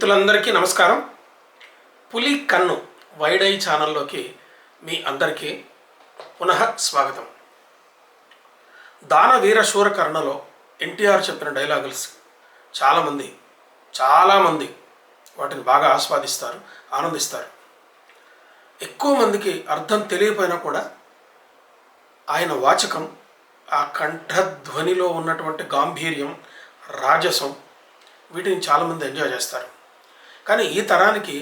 మిత్రులందరికీ నమస్కారం. పులి కన్ను వైడ్ ఐ ఛానల్లోకి మీ అందరికీ పునః స్వాగతం. దాన వీర శూర కర్ణలో ఎన్టీఆర్ చెప్పిన డైలాగుల్స్ చాలామంది వాటిని బాగా ఆస్వాదిస్తారు, ఆనందిస్తారు. ఎక్కువ మందికి అర్థం తెలియకపోయినా కూడా ఆయన వాచకం, ఆ కంఠధ్వనిలో ఉన్నటువంటి గాంభీర్యం, రాజసం, వీటిని చాలామంది ఎంజాయ్ చేస్తారు. కానీ ఈ తరానికి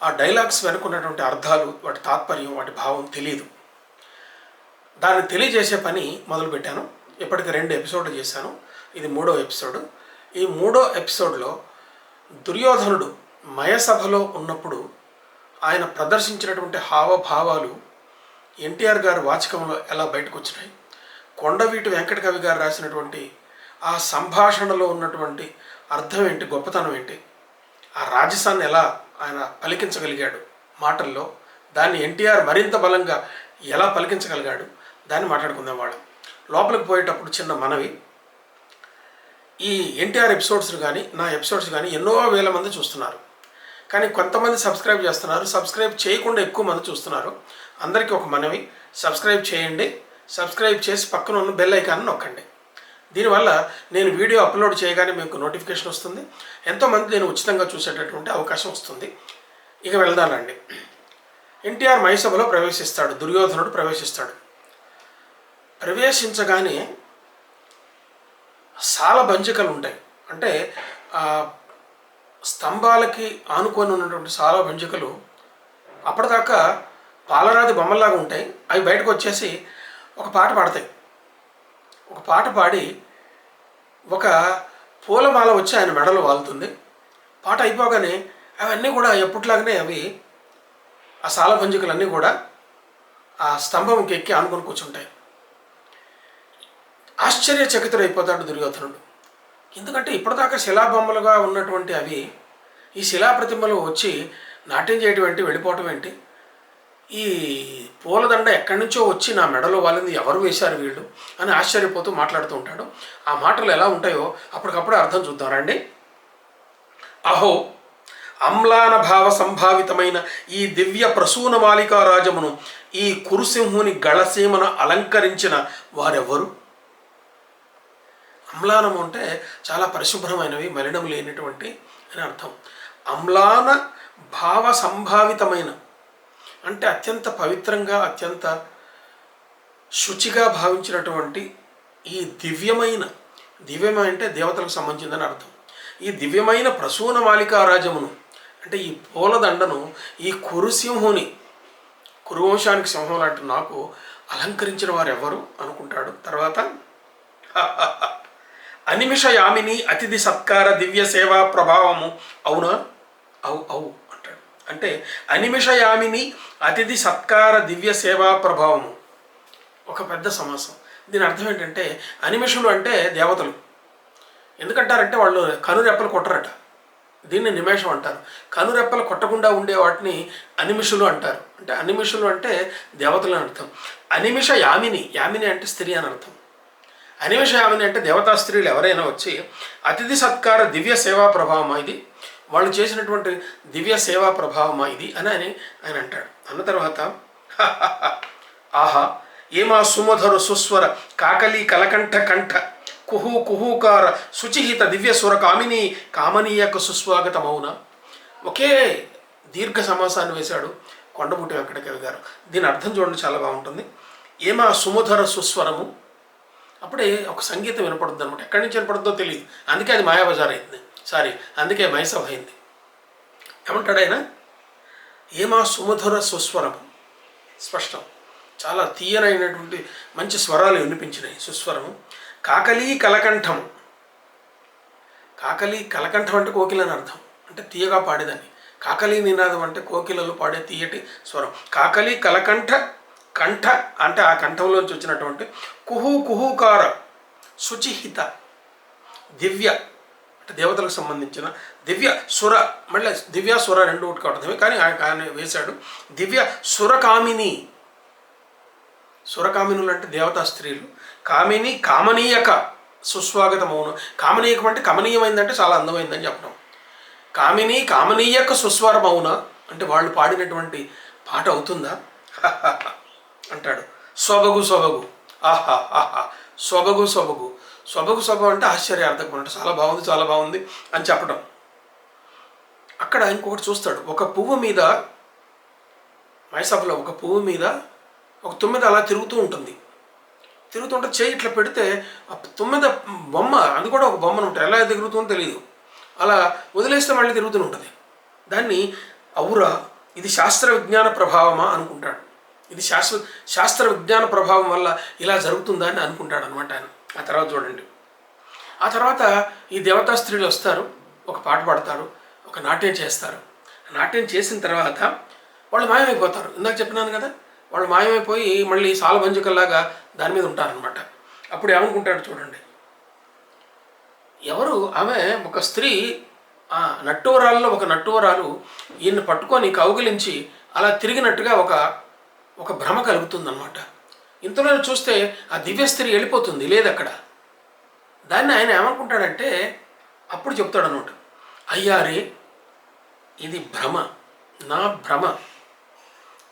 ఆ డైలాగ్స్ వెనుకున్నటువంటి అర్థాలు, వాటి తాత్పర్యం, వాటి భావం తెలియదు. దాన్ని తెలియజేసే పని మొదలుపెట్టాను. ఇప్పటికి 2 ఎపిసోడ్లు చేశాను. ఇది 3వ ఎపిసోడ్. ఈ 3వ ఎపిసోడ్లో దుర్యోధనుడు మయసభలో ఉన్నప్పుడు ఆయన ప్రదర్శించినటువంటి హావభావాలు ఎన్టీఆర్ గారి వాచకంలో ఎలా బయటకు వచ్చినాయి, కొండవీటి వెంకట కవి గారు రాసినటువంటి ఆ సంభాషణలో ఉన్నటువంటి అర్థం ఏంటి, గొప్పతనం ఏంటి, ఆ రాజసాన్ని ఎలా ఆయన పలికించగలిగాడు మాటల్లో, దాన్ని ఎన్టీఆర్ మరింత బలంగా ఎలా పలికించగలిగాడు, దాన్ని మాట్లాడుకుందాం. వాళ్ళం లోపలికి పోయేటప్పుడు చిన్న మనవి, ఈ ఎన్టీఆర్ ఎపిసోడ్స్ కానీ నా ఎపిసోడ్స్ కానీ ఎన్నో వేల మంది చూస్తున్నారు. కానీ కొంతమంది సబ్స్క్రైబ్ చేస్తున్నారు, సబ్స్క్రైబ్ చేయకుండా ఎక్కువ మంది చూస్తున్నారు. అందరికీ ఒక మనవి, సబ్స్క్రైబ్ చేయండి. సబ్స్క్రైబ్ చేసి పక్కన ఉన్న బెల్ ఐకాన్ నొక్కండి. దీనివల్ల నేను వీడియో అప్లోడ్ చేయగానే మీకు నోటిఫికేషన్ వస్తుంది. ఎంతోమంది నేను ఉచితంగా చూసేటటువంటి అవకాశం వస్తుంది. ఇక వెళ్దానండి. ఎన్టీఆర్ మయసభలో ప్రవేశిస్తాడు, దుర్యోధనుడు ప్రవేశిస్తాడు. ప్రవేశించగానే సాలభంజికలు ఉంటాయి. అంటే స్తంభాలకి ఆనుకొని ఉన్నటువంటి సాలభంజికలు అప్పటిదాకా పాలరాతి బొమ్మల్లాగా ఉంటాయి. అవి బయటకు వచ్చేసి ఒక పాట పాడతాయి. ఒక పాట పాడి ఒక పూలమాల వచ్చి ఆయన మెడలో వాలుతుంది. పాట అయిపోగానే అవన్నీ కూడా ఎప్పట్లాగానే అవి ఆ సాలభంజికలన్నీ కూడా ఆ స్తంభంకి ఎక్కి ఆనుకొని కూర్చుంటాయి. ఆశ్చర్యచకితుడైపోతాడు దుర్యోధనుడు. ఎందుకంటే ఇప్పటిదాకా శిలాబొమ్మలుగా ఉన్నటువంటి అవి ఈ శిలాప్రతిమలు వచ్చి నాట్యం చేయటం ఏంటి, వెళ్ళిపోవటం ఏంటి, ఈ పూలదండ ఎక్కడి నుంచో వచ్చి నా మెడలో వాలింది, ఎవరు వేశారు వీళ్ళు అని ఆశ్చర్యపోతూ మాట్లాడుతూ ఉంటాడు. ఆ మాటలు ఎలా ఉంటాయో అప్పటికప్పుడు అర్థం చూద్దాం రండి. అహో అమ్లాన భావ సంభావితమైన ఈ దివ్య ప్రసూన మాలికా రాజమును, ఈ కురుసింహుని గళసీమను అలంకరించిన వారెవ్వరు? అమ్లానము అంటే చాలా పరిశుభ్రమైనవి, మలినం లేనటువంటి అని అర్థం. అమ్లాన భావ సంభావితమైన అంటే అత్యంత పవిత్రంగా, అత్యంత శుచిగా భావించినటువంటి ఈ దివ్యమైన అంటే దేవతలకు సంబంధించిందని అర్థం. ఈ దివ్యమైన ప్రసూన మాలికారాజమును అంటే ఈ పూలదండను ఈ కురుసింహుని, కురువంశానికి సింహం లాంటి నాకు అలంకరించిన వారు ఎవరు అనుకుంటాడు. తర్వాత అనిమిష యామిని అతిథి సత్కార దివ్య సేవా ప్రభావము అవునా, అవు అంటాడు. అంటే అనిమిష యామిని అతిథి సత్కార దివ్య సేవా ప్రభావము ఒక పెద్ద సమాసం. దీని అర్థం ఏంటంటే అనిమిషులు అంటే దేవతలు. ఎందుకంటారంటే వాళ్ళు కనురెప్పలు కొట్టరట, దీన్ని నిమేషం అంటారు. కనురెప్పలు కొట్టకుండా ఉండే వాటిని అనిమిషులు అంటారు. అంటే అనిమిషులు అంటే దేవతలు అని అర్థం. అనిమిష యామిని, యామిని అంటే స్త్రీ అని అర్థం. అనిమిష యామిని అంటే దేవతా స్త్రీలు ఎవరైనా వచ్చి అతిథి సత్కార దివ్య సేవా ప్రభావమా ఇది, వాళ్ళు చేసినటువంటి దివ్య సేవా ప్రభావమా ఇది అని ఆయన అంటాడు. అన్న తర్వాత ఆహా ఏమా సుమధుర సుస్వర కాకలి కలకంఠ కంఠ కుహు కుహూకార శుచిహిత దివ్య సుర కామిని కామనీయకు సుస్వాగతమౌన. ఒకే దీర్ఘ సమాసాన్ని వేశాడు కొండముటి వెంకట కవి గారు. దీని అర్థం చూడండి, చాలా బాగుంటుంది. ఏమా సుమధుర సుస్వరము, అప్పుడే ఒక సంగీతం వినపడుతుంది అనమాట. ఎక్కడి నుంచి వినపడుతుందో తెలియదు, అందుకే అది మాయాబజార్ అయింది, అందుకే మైసభ అయింది. ఏమంటాడు ఆయన? ఏమా సుమధుర సుస్వరము, స్పష్టం, చాలా తీయనైనటువంటి మంచి స్వరాలు వినిపించినాయి, సుస్వరము. కాకలి కలకంఠం, కాకలి కలకంఠం అంటే కోకిల అని అర్థం, అంటే తీయగా పాడేదాన్ని. కాకలి నినాదం అంటే కోకిలలు పాడే తీయటి స్వరం. కాకలి కలకంఠ కంఠ అంటే ఆ కంఠంలోంచి వచ్చినటువంటి కుహు కుహుకార శుచిహిత దివ్య అంటే దేవతలకు సంబంధించిన దివ్య సుర, మళ్ళీ దివ్య సుర రెండు ఒకటి అర్థమే, కానీ ఆయన వేశాడు దివ్య సురకామిని. సురకామినులు అంటే దేవతా స్త్రీలు. కామిని కామనీయక సుస్వాగతమవును. కామనీయకం అంటే కమనీయమైందంటే చాలా అందమైందని చెప్పడం. కామనీయక సుస్వరం అవునా అంటే వాళ్ళు పాడినటువంటి పాట అవుతుందా అంటాడు. సొబగు సొబగు, ఆహా ఆహా, సొబగు సొబగు. సొబగు అంటే ఆశ్చర్యార్థకం అంటే చాలా బాగుంది అని చెప్పడం. అక్కడ ఇంకొకటి చూస్తాడు, ఒక పువ్వు మీద, మైసభలో ఒక పువ్వు మీద ఒక తుమ్మెద అలా తిరుగుతూ ఉంటుంది. తిరుగుతుంటే చేయి ఇట్లా పెడితే ఆ తుమ్మెద బొమ్మ, అది కూడా ఒక బొమ్మను ఉంటుంది, ఎలా తిరుగుతుందో తెలియదు, అలా వదిలేస్తే మళ్ళీ తిరుగుతూ ఉంటుంది. దాన్ని అవురా ఇది శాస్త్ర విజ్ఞాన ప్రభావమా అనుకుంటాడు. ఇది శాస్త్ర విజ్ఞాన ప్రభావం వల్ల ఇలా జరుగుతుందా అని అనుకుంటాడు అనమాట ఆయన. ఆ తర్వాత చూడండి, ఆ తర్వాత ఈ దేవతా స్త్రీలు వస్తారు, ఒక పాట పాడతారు, ఒక నాట్యం చేస్తారు. నాట్యం చేసిన తర్వాత వాళ్ళు మాయమైపోతారు. ఇందాక చెప్పినాను కదా, వాళ్ళు మాయమైపోయి మళ్ళీ సాలబంజుకల్లాగా దాని మీద ఉంటారనమాట. అప్పుడు ఏమనుకుంటాడు చూడండి, ఎవరు ఆమె, ఒక స్త్రీ, ఆ నట్టువరాల్లో ఒక నట్టువరాలు ఈయన్ని పట్టుకొని కౌగిలించి అలా తిరిగినట్టుగా ఒక భ్రమ కలుగుతుందన్నమాట. ఇంతలో చూస్తే ఆ దివ్య స్త్రీ వెళ్ళిపోతుంది, లేదు అక్కడ. దాన్ని ఆయన ఏమనుకుంటాడంటే అప్పుడు చెప్తాడు అనమాట, అయ్యారే ఇది భ్రమ, నా భ్రమ,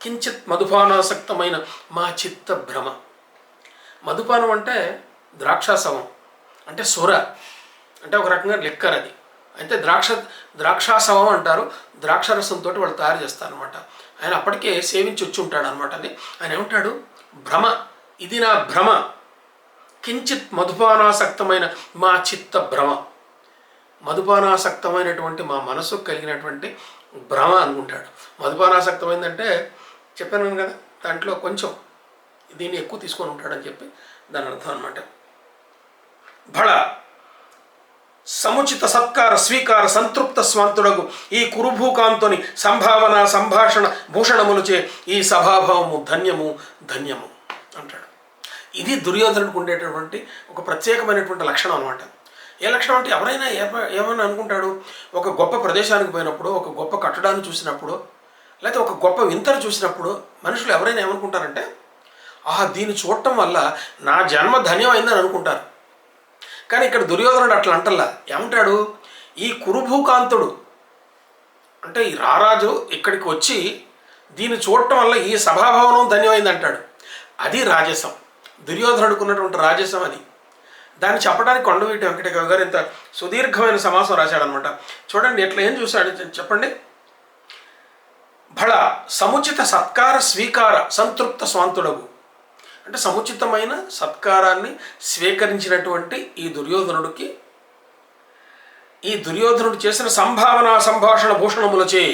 కించిత్ మధుపానాసక్తమైన మా చిత్త భ్రమ. మధుపానం అంటే ద్రాక్షాసవం, అంటే సొర, అంటే ఒక రకంగా లెక్కర్ అది. అయితే ద్రాక్షాసవం అంటారు, ద్రాక్షరసంతో వాళ్ళు తయారు చేస్తారనమాట. ఆయన అప్పటికే సేవించి వచ్చి ఉంటాడు అనమాట. అది ఆయన ఏమంటాడు, భ్రమ, ఇది నా భ్రమ, కించిత్ మధుపానాసక్తమైన మా చిత్త భ్రమ. మధుపానాసక్తమైనటువంటి మా మనసుకు కలిగినటువంటి భ్రమ అనుకుంటాడు. మధుపానాసక్తమైందంటే చెప్పాను కదా, దాంట్లో కొంచెం దీన్ని ఎక్కువ తీసుకొని ఉంటాడని చెప్పి దాని అర్థం అనమాట. భళ సముచిత సత్కార స్వీకార సంతృప్త స్వాంతుడగు ఈ కురుభూకాంతుని సంభావన సంభాషణ భూషణములచే ఈ సభాభావము ధన్యము ధన్యము అంటాడు. ఇది దుర్యోధనుడికి ఉండేటటువంటి ఒక ప్రత్యేకమైనటువంటి లక్షణం అనమాట. ఏ లక్షణం అంటే, ఎవరైనా ఏమని అనుకుంటాడు, ఒక గొప్ప ప్రదేశానికి పోయినప్పుడు, ఒక గొప్ప కట్టడాన్ని చూసినప్పుడు, లేకపోతే ఒక గొప్ప వింతను చూసినప్పుడు మనుషులు ఎవరైనా ఏమనుకుంటారంటే, ఆహా దీన్ని చూడటం వల్ల నా జన్మ ధన్యమైందని అనుకుంటారు. కానీ ఇక్కడ దుర్యోధనుడు అట్లా అంటల్లా. ఏమంటాడు, ఈ కురుభూకాంతుడు అంటే ఈ రారాజు ఇక్కడికి వచ్చి దీన్ని చూడటం వల్ల ఈ సభాభవనం ధన్యమైంది అంటాడు. అది రాజసం, దుర్యోధనుడికి ఉన్నటువంటి రాజసం అది. దాన్ని చెప్పడానికి కొండవీటి వెంకటేశ్వర గారు ఇంత సుదీర్ఘమైన సమాసం రాశాడనమాట. చూడండి ఎట్లా ఏం చూశాడు చెప్పండి. భళ సముచిత సత్కార స్వీకార సంతృప్త స్వాంతుడగు, అంటే సముచితమైన సత్కారాన్ని స్వీకరించినటువంటి ఈ దుర్యోధనుడు చేసిన సంభావన సంభాషణ భూషణములచే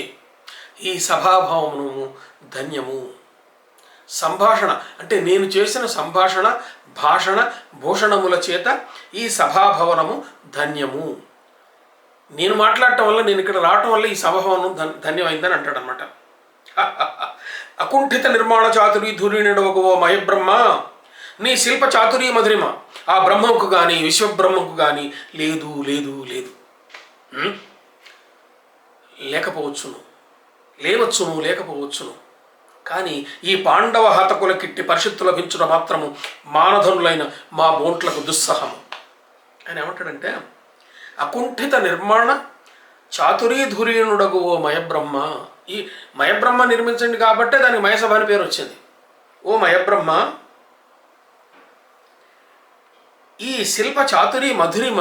ఈ సభాభావము ధన్యము. సంభాషణ అంటే నేను చేసిన సంభాషణ భాషణ భూషణముల చేత ఈ సభాభవనము ధన్యము. నేను మాట్లాడటం వల్ల, నేను ఇక్కడ రావటం వల్ల ఈ సభాభవనం ధన్యమైందని అంటాడనమాట. అకుంఠిత నిర్మాణ చాతురీ ధూరిణుడవగో మయబ్రహ్మ, నీ శిల్ప చాతురీ మధురిమ ఆ బ్రహ్మకు కానీ విశ్వబ్రహ్మకు కానీ లేదు లేదు లేదు. లేకపోవచ్చును. కానీ ఈ పాండవ హతకుల కిట్టి పరిషత్తు లభించుట మాత్రము మానధనులైన మా బోంట్లకు దుస్సహము. ఆయన ఏమంటాడంటే, అకుంఠిత నిర్మాణ చాతురీధురీణుడగు ఓ మయబ్రహ్మ, ఈ మయబ్రహ్మ నిర్మించండి కాబట్టే దానికి మయసభ అని పేరు వచ్చింది. ఓ మయబ్రహ్మ, ఈ శిల్ప చాతురీ మధురిమ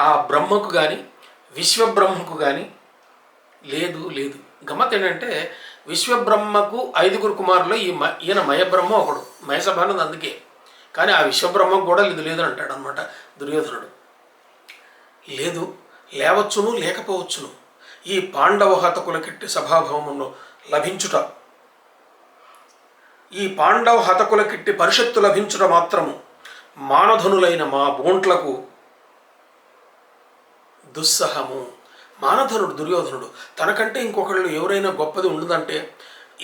ఆ బ్రహ్మకు కానీ విశ్వబ్రహ్మకు కానీ లేదు లేదు. గమ్మత్ ఏంటంటే, విశ్వబ్రహ్మకు 5 కుమారులు ఈయన మయబ్రహ్మ ఒకడు, మయసభ అన్నది అందుకే. కానీ ఆ విశ్వబ్రహ్మకు కూడా లేదు అంటాడు అనమాట దుర్యోధనుడు. లేదు, లేవచ్చును లేకపోవచ్చును, ఈ పాండవ హతకుల కిట్టి సభాభవనంలో లభించుట, ఈ పాండవ హతకుల కిట్టి పరిషత్తు లభించుట మాత్రము మానధనులైన మా బోంట్లకు దుస్సహము. మానధనుడు దుర్యోధనుడు తనకంటే ఇంకొకళ్ళు ఎవరైనా గొప్పది ఉన్నదంటే,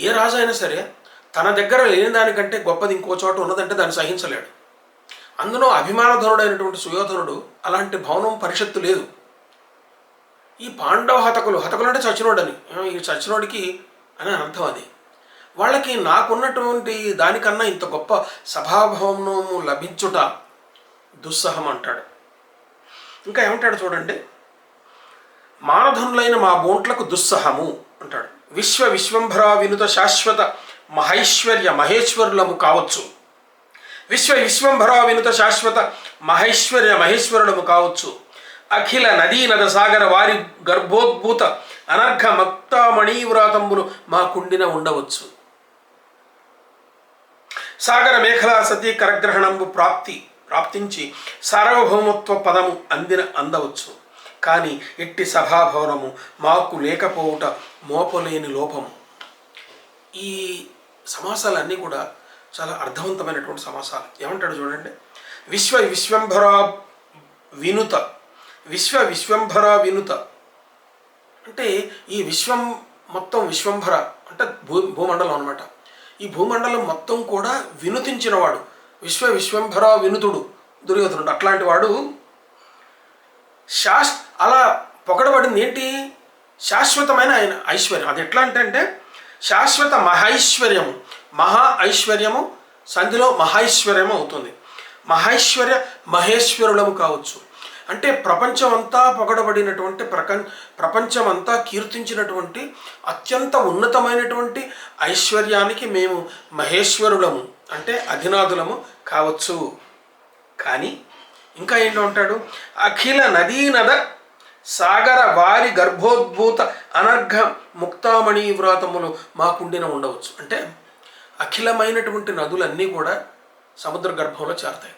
ఏ రాజు అయినా సరే తన దగ్గర లేని దానికంటే గొప్పది ఇంకో చోట ఉన్నదంటే దాన్ని సహించలేడు. అందులో అభిమానధనుడైనటువంటి సుయోధనుడు అలాంటి భవనం పరిషత్తు లేదు. ఈ పాండవ హతకులు అంటే చచ్చినోడని, ఈ చచ్చినోడికి అని అర్థం. అది వాళ్ళకి నాకున్నటువంటి దానికన్నా ఇంత గొప్ప సభాభవనము లభించుట దుస్సహం అంటాడు. ఇంకా ఏమంటాడు చూడండి, మానధనులైన మా బోంట్లకు దుస్సహము అంటాడు. విశ్వంభరా వినుత శాశ్వత మహైశ్వర్య మహేశ్వరులము కావచ్చు. విశ్వంభరా వినుత శాశ్వత మహేశ్వరులము కావచ్చు. అఖిల నదీ నద సాగర వారి గర్భోద్భూత అనర్ఘ మక్తామణీవ్రాతంబులు మా కుండిన ఉండవచ్చు. సాగర మేఖలా సతీ కరగ్రహణంబు ప్రాప్తించి సార్వభౌమత్వ పదము అందవచ్చు. కానీ ఎట్టి సభాభవనము మాకు లేకపోవుట మోపలేని లోపము. ఈ సమాసాలన్నీ కూడా చాలా అర్థవంతమైనటువంటి సమాసాలు. ఏమంటాడు చూడండి. విశ్వంభర వినుత అంటే ఈ విశ్వం మొత్తం విశ్వంభర అంటే భూమండలం అనమాట. ఈ భూమండలం మొత్తం కూడా వినుతించినవాడు విశ్వంభర వినుతుడు దుర్యోధనుడు. అట్లాంటి వాడు అలా పొగడబడింది ఏంటి? శాశ్వతమైన ఆయన ఐశ్వర్యం. అది ఎట్లా అంటే శాశ్వత మహైశ్వర్యము. మహా ఐశ్వర్యము సంధిలో మహైశ్వర్యము అవుతుంది. మహైశ్వర్య మహేశ్వరులము కావచ్చు. అంటే ప్రపంచమంతా పొగడబడినటువంటి ప్రపంచమంతా కీర్తించినటువంటి అత్యంత ఉన్నతమైనటువంటి ఐశ్వర్యానికి మేము మహేశ్వరులము అంటే అధినాథులము కావచ్చు. కానీ ఇంకా ఏంటో అంటాడు. అఖిల నదీనద సాగర వారి గర్భోద్భూత అనర్ఘ ముక్తామణి వ్రాతములు మాకుండిన ఉండవచ్చు. అంటే అఖిలమైనటువంటి నదులన్నీ కూడా సముద్ర గర్భంలో చేరతాయి.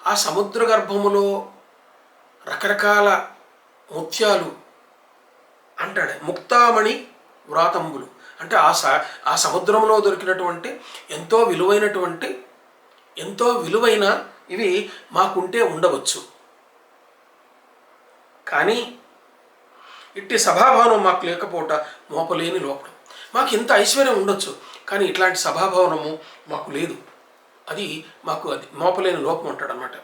ఆ సముద్ర గర్భములో రకరకాల ముత్యాలు అంటాడు. ముక్తామణి వ్రాతంబులు అంటే ఆ సముద్రంలో దొరికినటువంటి ఎంతో విలువైన ఇవి మాకుంటే ఉండవచ్చు. కానీ ఇట్టి సభాభవనం మాకు లేకపోవట మోపలేని లోపం. మాకు ఇంత ఐశ్వర్యం ఉండొచ్చు, కానీ ఇట్లాంటి సభాభవనము మాకు లేదు. అది మోపలేని లోపం అంటాడు అన్నమాట.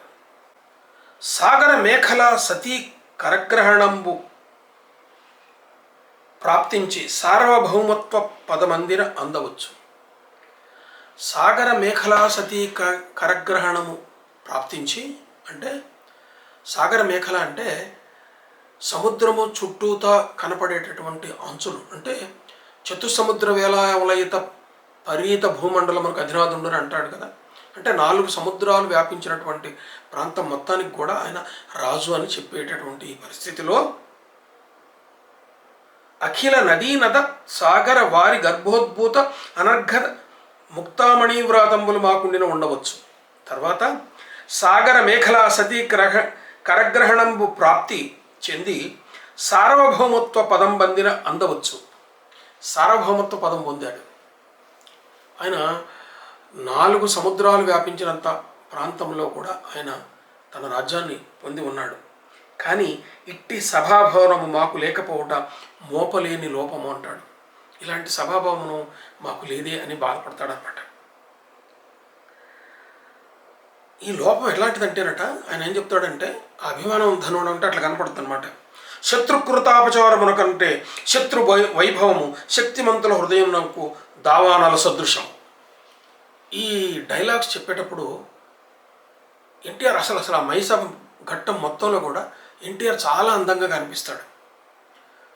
సాగర మేఖల సతీ కరగ్రహణంబు ప్రాప్తించి సార్వభౌమత్వ పదమందిర అందవచ్చు. సాగర మేఖలా సతీ కరగ్రహణము ప్రాప్తించి అంటే సాగర మేఖల అంటే సముద్రము చుట్టూతా కనపడేటటువంటి అంచులు. అంటే చతుసముద్ర వేలావలయిత పరీత భూమండలమునకు అధినాథుండని అంటాడు కదా. అంటే 4 సముద్రాలు వ్యాపించినటువంటి ప్రాంతం మొత్తానికి కూడా ఆయన రాజు అని చెప్పేటటువంటి ఈ పరిస్థితిలో అఖిల నదీ నద సాగర వారి గర్భోద్భూత అనర్ఘ ముక్తామణి వ్రాతంబులు మాకుండిన ఉండవచ్చు. తర్వాత సాగర మేఖలా సతీ కరగ్రహణంబు ప్రాప్తి చెంది సార్వభౌమత్వ పదం పొందిన అందవచ్చు. సార్వభౌమత్వ పదం పొందాడు ఆయన. 4 సముద్రాలు వ్యాపించినంత ప్రాంతంలో కూడా ఆయన తన రాజ్యాన్ని పొంది ఉన్నాడు. కానీ ఇట్టి సభాభవనము మాకు లేకపోవట మోపలేని లోపము అంటాడు. ఇలాంటి సభాభవనం మాకు లేదే అని బాధపడతాడనమాట. ఈ లోపం ఎలాంటిదంటేనట ఆయన ఏం చెప్తాడంటే అభిమానం ధనుడు అంటే అట్లా కనపడుతుంది అనమాట. శత్రుకృతాపచారమున కంటే శత్రు వైభవము శక్తిమంతుల హృదయంకు దావానాల సదృశం. ఈ డైలాగ్స్ చెప్పేటప్పుడు ఎన్టీఆర్ అసలు ఆ మైసభ ఘట్టం మొత్తంలో కూడా ఎన్టీఆర్ చాలా అందంగా కనిపిస్తాడు.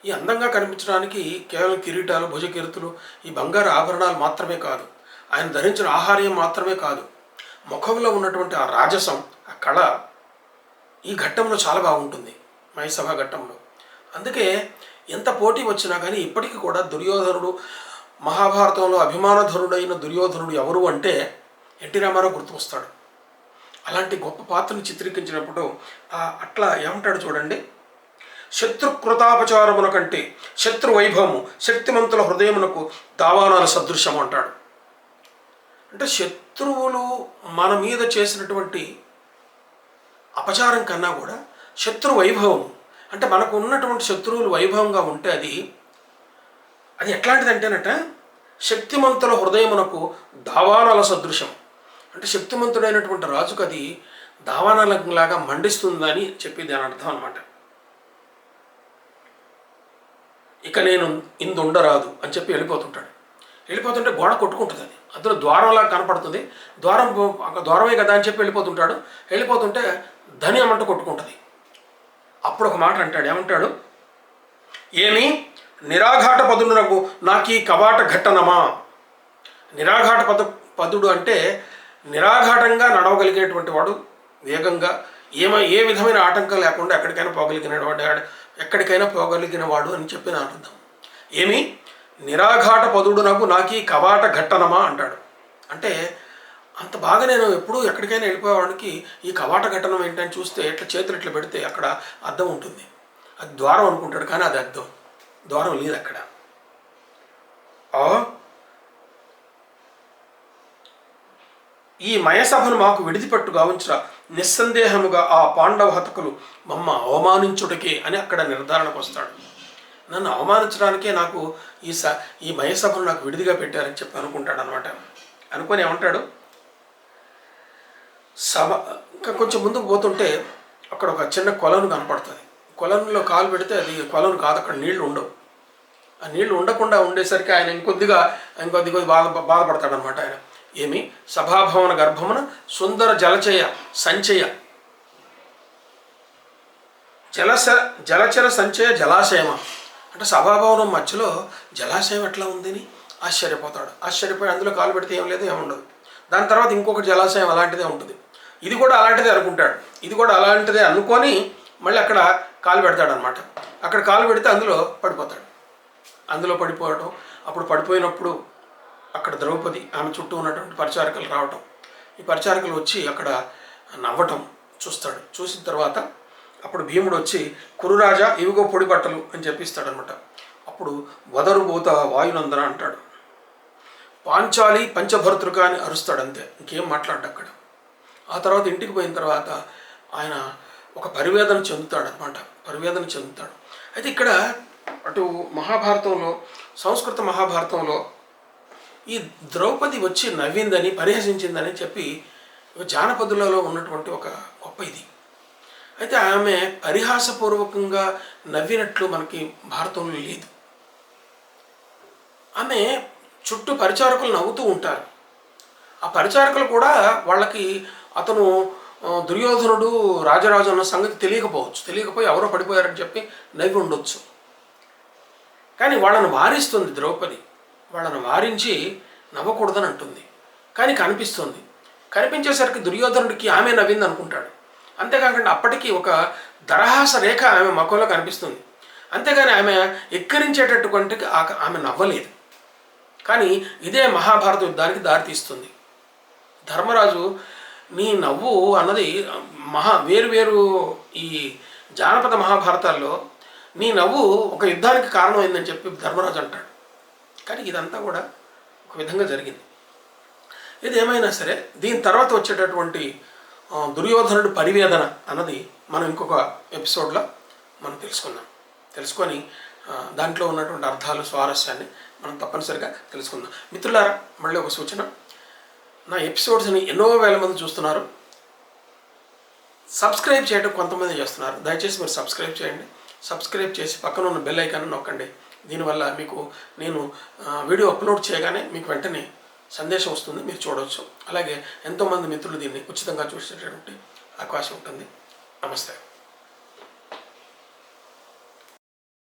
ఈ అందంగా కనిపించడానికి కేవలం కిరీటాలు భుజకీర్తులు ఈ బంగారు ఆభరణాలు మాత్రమే కాదు, ఆయన ధరించిన ఆహార్యం మాత్రమే కాదు, ముఖంలో ఉన్నటువంటి ఆ రాజసం ఆ కళ ఈ ఘట్టంలో చాలా బాగుంటుంది మైసభ ఘట్టంలో. అందుకే ఎంత పోటీ వచ్చినా కానీ ఇప్పటికీ కూడా దుర్యోధనుడు మహాభారతంలో అభిమానధనుడైన దుర్యోధనుడు ఎవరు అంటే ఎన్టీ రామారావు గుర్తుకొస్తాడు. అలాంటి గొప్ప పాత్రను చిత్రీకరించినప్పుడు అట్లా ఏమంటాడు చూడండి. శత్రుకృతాపచారమున కంటే శత్రు వైభవము శక్తిమంతుల హృదయమునకు దావానాల సదృశ్యం అంటాడు. అంటే శత్రువులు మన మీద చేసినటువంటి అపచారం కన్నా కూడా శత్రు వైభవం అంటే మనకు ఉన్నటువంటి శత్రువులు వైభవంగా ఉంటే అది ఎట్లాంటిదంటేనట శక్తిమంతుల హృదయమునకు దావానాల సదృశ్యం. అంటే శక్తిమంతుడైనటువంటి రాజుకు అది దావానాలలాగా మండిస్తుందని చెప్పి దాని అర్థం అనమాట. ఇక నేను ఇందుండరాదు అని చెప్పి వెళ్ళిపోతుంటే గోడ కొట్టుకుంటుంది. అది అందులో ద్వారంలాగా కనపడుతుంది. ద్వారమే కదా అని చెప్పి వెళ్ళిపోతుంటే ధని అమ్మంటూ కొట్టుకుంటుంది. అప్పుడు ఒక మాట అంటాడు. ఏమంటాడు? ఏమి నిరాఘాట పదునకు నాకీ కవాట ఘట్టనమా. నిరాఘాట పదుడు అంటే నిరాఘాటంగా నడవగలిగేటువంటి వాడు, వేగంగా ఏ విధమైన ఆటంకం లేకుండా ఎక్కడికైనా పోగలిగిన వాడు అని చెప్పిన అర్థం. ఏమి నిరాఘాట పదుడునకు నాకీ కవాట ఘట్టనమా అంటాడు. అంటే అంత బాగా నేను ఎప్పుడూ ఎక్కడికైనా వెళ్ళిపోయేవాడికి ఈ కవాట ఘట్టనం ఏంటని చూస్తే ఇట్లా చేతులు ఇట్లా పెడితే అక్కడ అద్దం ఉంటుంది, అది ద్వారం అనుకుంటాడు, కానీ అది అద్దం, ద్వారం లేదు అక్కడ. ఈ మయసభను మాకు విడిదిపట్టు గావించురా, నిస్సందేహముగా ఆ పాండవ హతకులు మమ్మ అవమానించుటకే అని అక్కడ నిర్ధారణకు వస్తాడు. నన్ను అవమానించడానికే నాకు ఈ మయసభను నాకు విడిదిగా పెట్టారని చెప్పి అనుకుంటాడు అనమాట. అనుకొని ఏమంటాడు, ఇంకా కొంచెం ముందుకు పోతుంటే అక్కడ ఒక చిన్న కొలను కనపడుతుంది. కొలనులో కాలు పెడితే అది కొలను కాదు, అక్కడ నీళ్లు ఉండవు. ఆ నీళ్లు ఉండకుండా ఉండేసరికి ఆయన ఇంకొద్దిగా బాధపడతాడనమాట. ఆయన ఏమి సభాభవన గర్భమున సుందర సంచయ జలచర సంచయ జలాశయమా అంటే సభాభవనం మధ్యలో జలాశయం ఎట్లా ఉందని ఆశ్చర్యపోతాడు. ఆశ్చర్యపోయి అందులో కాలు పెడితే ఏం లేదు, ఏముండదు. దాని తర్వాత ఇంకొక జలాశయం అలాంటిదే ఉంటుంది, ఇది కూడా అలాంటిదే అనుకుంటాడు. ఇది కూడా అలాంటిదే అనుకొని మళ్ళీ అక్కడ కాలు పెడతాడు అనమాట. అక్కడ కాలు పెడితే అందులో పడిపోతాడు. అందులో పడిపోవడం, అప్పుడు పడిపోయినప్పుడు అక్కడ ద్రౌపది ఆమె చుట్టూ ఉన్నటువంటి పరిచారకులు రావటం, ఈ పరిచారకులు వచ్చి అక్కడ నవ్వటం చూస్తాడు. చూసిన తర్వాత అప్పుడు భీముడు వచ్చి కురురాజా ఇవిగో పొడి బట్టలు అని చెప్పిస్తాడనమాట. అప్పుడు వదరుభూత వాయునందన అంటాడు. పాంచాలి పంచభర్తృక అని అరుస్తాడు, అంతే, ఇంకేం మాట్లాడ్డు అక్కడ. ఆ తర్వాత ఇంటికి పోయిన తర్వాత ఆయన ఒక పరివేదన చెందుతాడు. అయితే ఇక్కడ అటు మహాభారతంలో, సంస్కృత మహాభారతంలో ఈ ద్రౌపది వచ్చి నవ్విందని, పరిహసించిందని చెప్పి జానపదులలో ఉన్నటువంటి ఒక గొప్ప ఇది. అయితే ఆమె పరిహాసపూర్వకంగా నవ్వినట్లు మనకి భారతంలో లేదు. ఆమె చుట్టూ పరిచారకులు నవ్వుతూ ఉంటారు. ఆ పరిచారకులు కూడా వాళ్ళకి అతను దుర్యోధనుడు రాజరాజు అన్న సంగతి తెలియకపోయి ఎవరో పడిపోయారని చెప్పి నవ్వి ఉండొచ్చు. కానీ వాళ్ళను వారిస్తుంది ద్రౌపది, వాళ్ళను వారించి నవ్వకూడదని అంటుంది. కానీ కనిపించేసరికి దుర్యోధనుడికి ఆమె నవ్వింది అనుకుంటాడు. అంతేకాకుండా అప్పటికి ఒక దరహాస రేఖ ఆమె ముఖంలో కనిపిస్తుంది. అంతేగాని ఆమె ఎక్కిరించేటటువంటి ఆమె నవ్వలేదు. కానీ ఇదే మహాభారత యుద్ధానికి దారితీస్తుంది. ధర్మరాజు నీ నవ్వు అన్నది వేరు ఈ జానపద మహాభారతాల్లో నీ నవ్వు ఒక యుద్ధానికి కారణమైందని చెప్పి ధర్మరాజు అంటాడు. కానీ ఇదంతా కూడా ఒక విధంగా జరిగింది. ఇది ఏమైనా సరే దీని తర్వాత వచ్చేటటువంటి దుర్యోధనుడు పరివేదన అన్నది మనం ఇంకొక ఎపిసోడ్లో మనం తెలుసుకొని దాంట్లో ఉన్నటువంటి అర్థాలు, స్వారస్యాన్ని మనం తప్పనిసరిగా తెలుసుకుందాం. మిత్రులారా, మళ్ళీ ఒక సూచన, నా ఎపిసోడ్స్ని ఎన్నో వేల మంది చూస్తున్నారు. సబ్స్క్రైబ్ చేయడం కొంతమంది చేస్తున్నారు. దయచేసి మీరు సబ్స్క్రైబ్ చేయండి. సబ్స్క్రైబ్ చేసి పక్కన ఉన్న బెల్ ఐకాన్ నొక్కండి. దీనివల్ల మీకు నేను వీడియో అప్లోడ్ చేయగానే మీకు వెంటనే సందేశం వస్తుంది, మీరు చూడవచ్చు. అలాగే ఎంతోమంది మిత్రులు దీన్ని ఉచితంగా చూసేటటువంటి అవకాశం ఉంటుంది. నమస్తే.